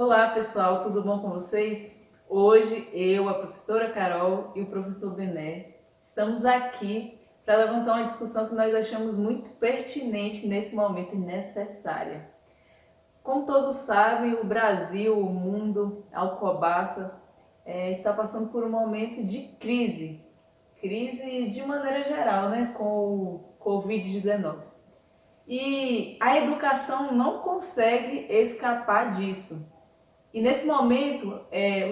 Olá pessoal, tudo bom com vocês? Hoje eu, a professora Carol e o professor Bené estamos aqui para levantar uma discussão que nós achamos muito pertinente nesse momento e necessária. Como todos sabem, o Brasil, o mundo, a Alcobaça está passando por um momento de crise de maneira geral, né, com o Covid-19. E a educação não consegue escapar disso. E nesse momento,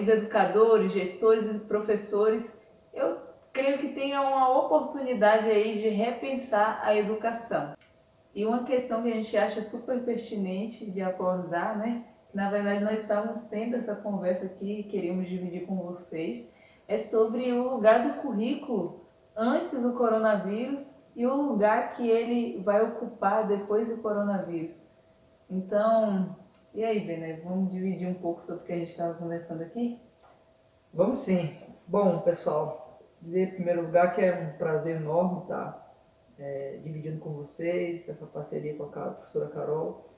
os educadores, gestores e professores, eu creio que tenham uma oportunidade aí de repensar a educação. E uma questão que a gente acha super pertinente de abordar, né? Que na verdade nós estávamos tendo essa conversa aqui e queríamos dividir com vocês, é sobre o lugar do currículo antes do coronavírus e o lugar que ele vai ocupar depois do coronavírus. Então, e aí, Bené, vamos dividir um pouco sobre o que a gente estava conversando aqui? Vamos sim. Bom, pessoal, dizer em primeiro lugar que é um prazer enorme estar dividindo com vocês essa parceria com a professora Carol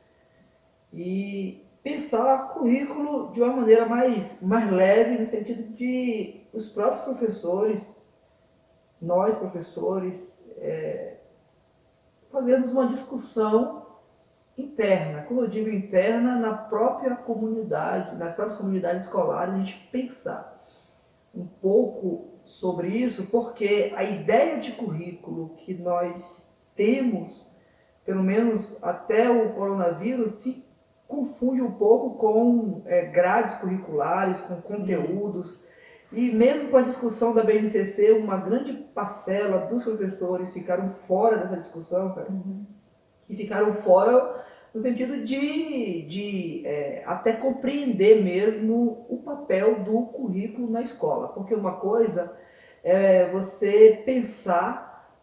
e pensar currículo de uma maneira mais leve, no sentido de os próprios professores, nós professores, fazermos uma discussão interna. Quando eu digo interna, na própria comunidade, nas próprias comunidades escolares, a gente pensar um pouco sobre isso, porque a ideia de currículo que nós temos, pelo menos até o coronavírus, se confunde um pouco com grades curriculares, com conteúdos. Sim. E mesmo com a discussão da BNCC, uma grande parcela dos professores ficaram fora dessa discussão, cara. E ficaram fora no sentido de até compreender mesmo o papel do currículo na escola. Porque uma coisa é você pensar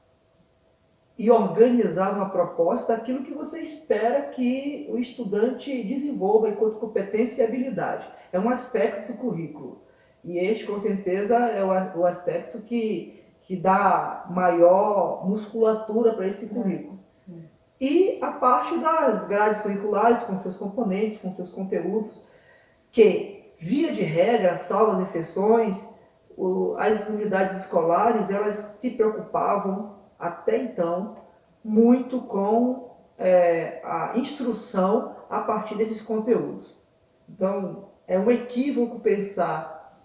e organizar uma proposta daquilo que você espera que o estudante desenvolva enquanto competência e habilidade. É um aspecto do currículo. E este, com certeza, é o aspecto que dá maior musculatura para esse currículo. Sim. E a parte das grades curriculares, com seus componentes, com seus conteúdos, que, via de regra, salvo as exceções, as unidades escolares elas se preocupavam, até então, muito com a instrução a partir desses conteúdos. Então, é um equívoco pensar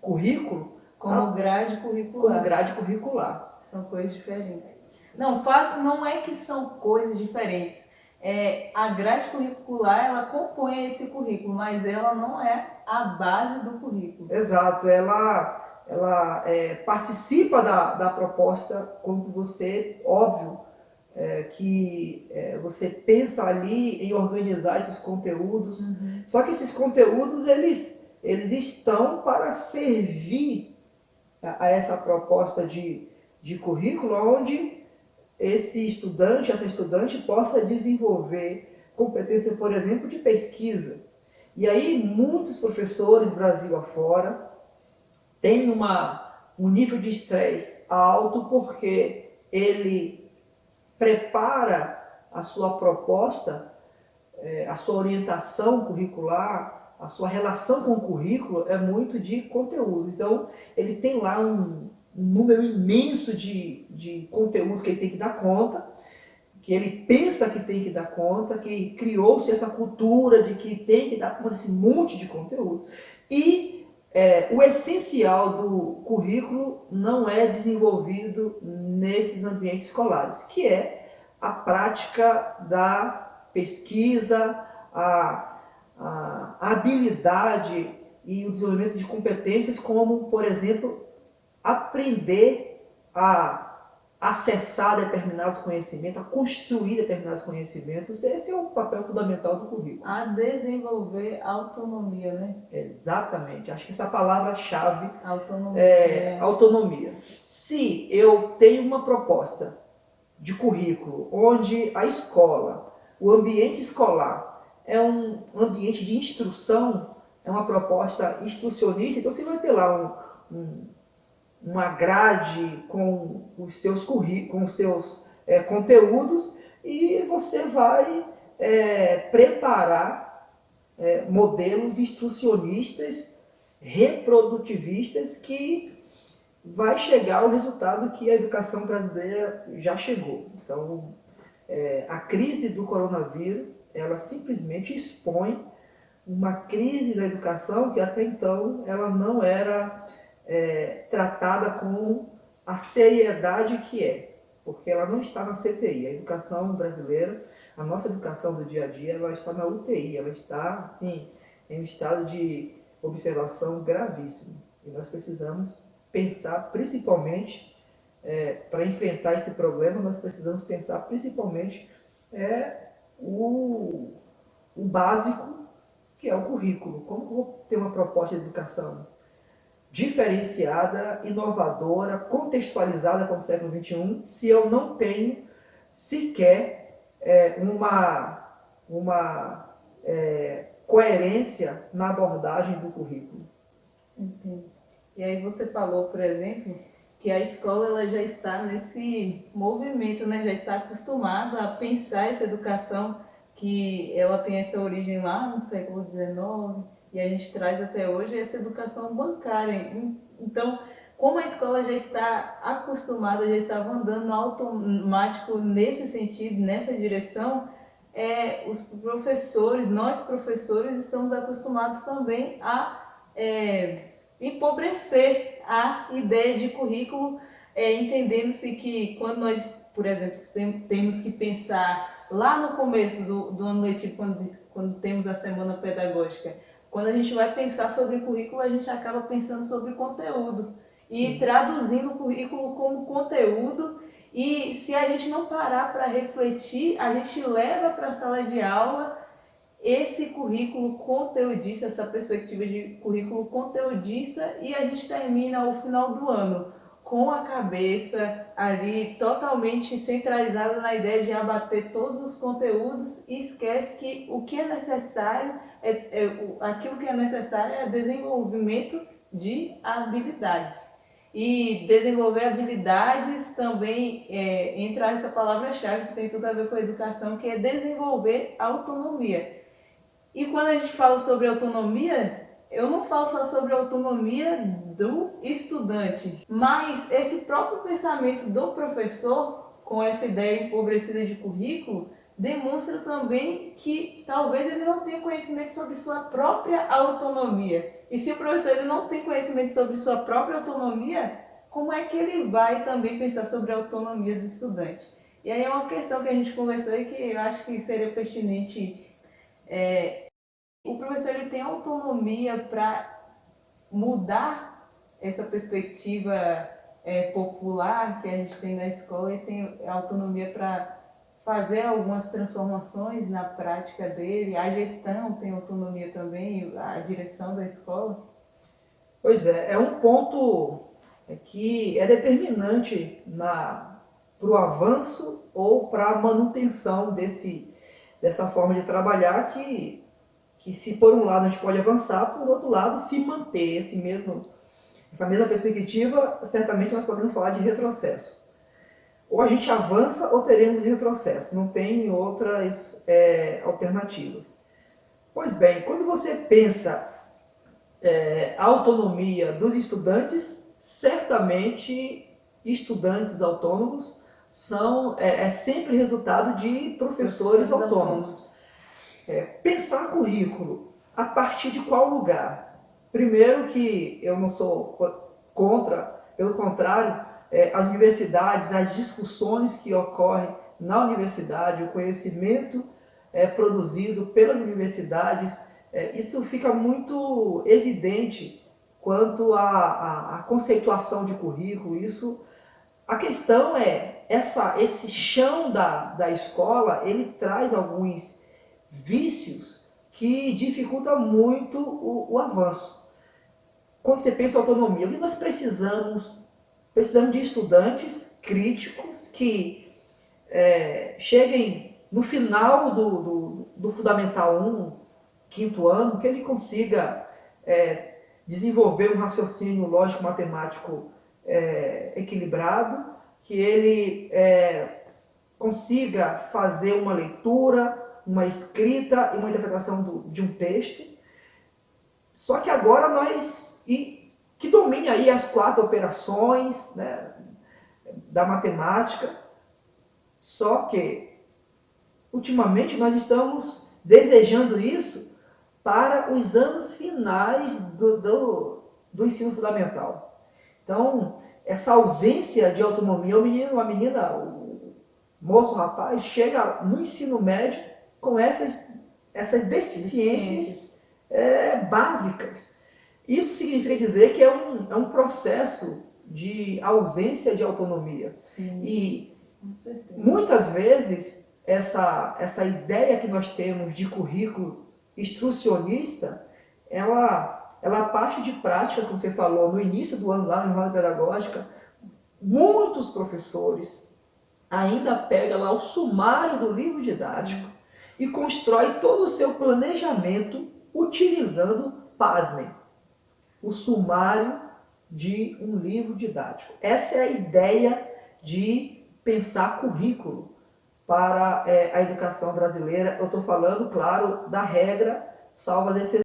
currículo como grade curricular. Como grade curricular. São coisas diferentes. Não, não é que são coisas diferentes. A grade curricular, ela compõe esse currículo, mas ela não é a base do currículo. Exato, ela participa da proposta quando você, óbvio, que você pensa ali em organizar esses conteúdos. Só que esses conteúdos, eles estão para servir a essa proposta de currículo, onde esse estudante, essa estudante possa desenvolver competência, por exemplo, de pesquisa. E aí muitos professores, Brasil afora, têm um nível de estresse alto porque ele prepara a sua proposta, a sua orientação curricular, a sua relação com o currículo é muito de conteúdo. Então, ele tem lá um número imenso de conteúdo que ele tem que dar conta, que ele pensa que tem que dar conta, que criou-se essa cultura de que tem que dar conta desse monte de conteúdo. E o essencial do currículo não é desenvolvido nesses ambientes escolares, que é a prática da pesquisa, a habilidade e o desenvolvimento de competências como, por exemplo, aprender a acessar determinados conhecimentos, a construir determinados conhecimentos. Esse é o papel fundamental do currículo. A desenvolver autonomia, né? Exatamente. Acho que essa palavra-chave autonomia. Autonomia. Se eu tenho uma proposta de currículo onde a escola, o ambiente escolar é um ambiente de instrução, é uma proposta instrucionista, então você vai ter lá uma grade com os seus conteúdos e você vai preparar modelos instrucionistas, reprodutivistas, que vai chegar ao resultado que a educação brasileira já chegou. Então, a crise do coronavírus, ela simplesmente expõe uma crise da educação que até então ela não era tratada com a seriedade que é, porque ela não está na CTI. A educação brasileira, a nossa educação do dia a dia, ela está na UTI, ela está, assim, em um estado de observação gravíssimo. E nós precisamos pensar principalmente, para enfrentar esse problema, nós precisamos pensar principalmente o básico, que é o currículo. Como eu vou ter uma proposta de educação diferenciada, inovadora, contextualizada para o século XXI, se eu não tenho sequer uma coerência na abordagem do currículo? Entendi. E aí você falou, por exemplo, que a escola ela já está nesse movimento, né? Já está acostumada a pensar essa educação que ela tem essa origem lá no século XIX e a gente traz até hoje essa educação bancária. Então, como a escola já está acostumada, já estava andando no automático nesse sentido, nessa direção, os professores, nós professores, estamos acostumados também a empobrecer a ideia de currículo, entendendo-se que quando nós, por exemplo, temos que pensar lá no começo do ano letivo, quando temos a semana pedagógica, quando a gente vai pensar sobre currículo, a gente acaba pensando sobre conteúdo e traduzindo o currículo como conteúdo. E se a gente não parar para refletir, a gente leva para a sala de aula esse currículo conteudista, essa perspectiva de currículo conteudista, e a gente termina o final do ano com a cabeça ali totalmente centralizada na ideia de abater todos os conteúdos e esquece que o que é necessário, aquilo que é necessário é desenvolvimento de habilidades. E desenvolver habilidades também entra essa palavra-chave que tem tudo a ver com a educação, que é desenvolver autonomia. E quando a gente fala sobre autonomia, eu não falo só sobre a autonomia do estudante, mas esse próprio pensamento do professor, com essa ideia empobrecida de currículo, demonstra também que talvez ele não tenha conhecimento sobre sua própria autonomia. E se o professor ele não tem conhecimento sobre sua própria autonomia, como é que ele vai também pensar sobre a autonomia do estudante? E aí é uma questão que a gente conversou e que eu acho que seria pertinente. O professor ele tem autonomia para mudar essa perspectiva popular que a gente tem na escola, e tem autonomia para fazer algumas transformações na prática dele. A gestão tem autonomia também, a direção da escola. Pois é um ponto que é determinante para o avanço ou para a manutenção dessa forma de trabalhar, que se por um lado a gente pode avançar, por outro lado, se manter essa mesma perspectiva, certamente nós podemos falar de retrocesso. Ou a gente avança ou teremos retrocesso, não tem outras alternativas. Pois bem, quando você pensa a autonomia dos estudantes, certamente estudantes autônomos é sempre resultado de professores autônomos. Pensar currículo a partir de qual lugar? Primeiro que eu não sou contra, pelo contrário, as universidades, as discussões que ocorrem na universidade, o conhecimento produzido pelas universidades, isso fica muito evidente quanto à conceituação de currículo. A questão esse chão da escola, ele traz alguns vícios que dificultam muito o avanço. Quando você pensa em autonomia, o que nós precisamos? Precisamos de estudantes críticos que cheguem no final do Fundamental 1, quinto ano, que ele consiga desenvolver um raciocínio lógico-matemático equilibrado, que ele consiga fazer uma leitura, uma escrita e uma interpretação de um texto. Só que agora que domine aí as 4 operações, né, da matemática. Só que, ultimamente, nós estamos desejando isso para os anos finais do ensino fundamental. Então, essa ausência de autonomia, a menina, o moço, o rapaz, chega no ensino médio com essas deficiências básicas. Isso significa dizer que é um processo de ausência de autonomia. Sim, E com certeza. muitas vezes essa ideia que nós temos de currículo instrucionista, ela parte de práticas, como você falou, no início do ano, lá na jornada pedagógica. Muitos professores ainda pegam lá o sumário do livro didático e constrói todo o seu planejamento utilizando, pasmem, o sumário de um livro didático. Essa é a ideia de pensar currículo para a educação brasileira. Eu estou falando, claro, da regra, salvo as exceções.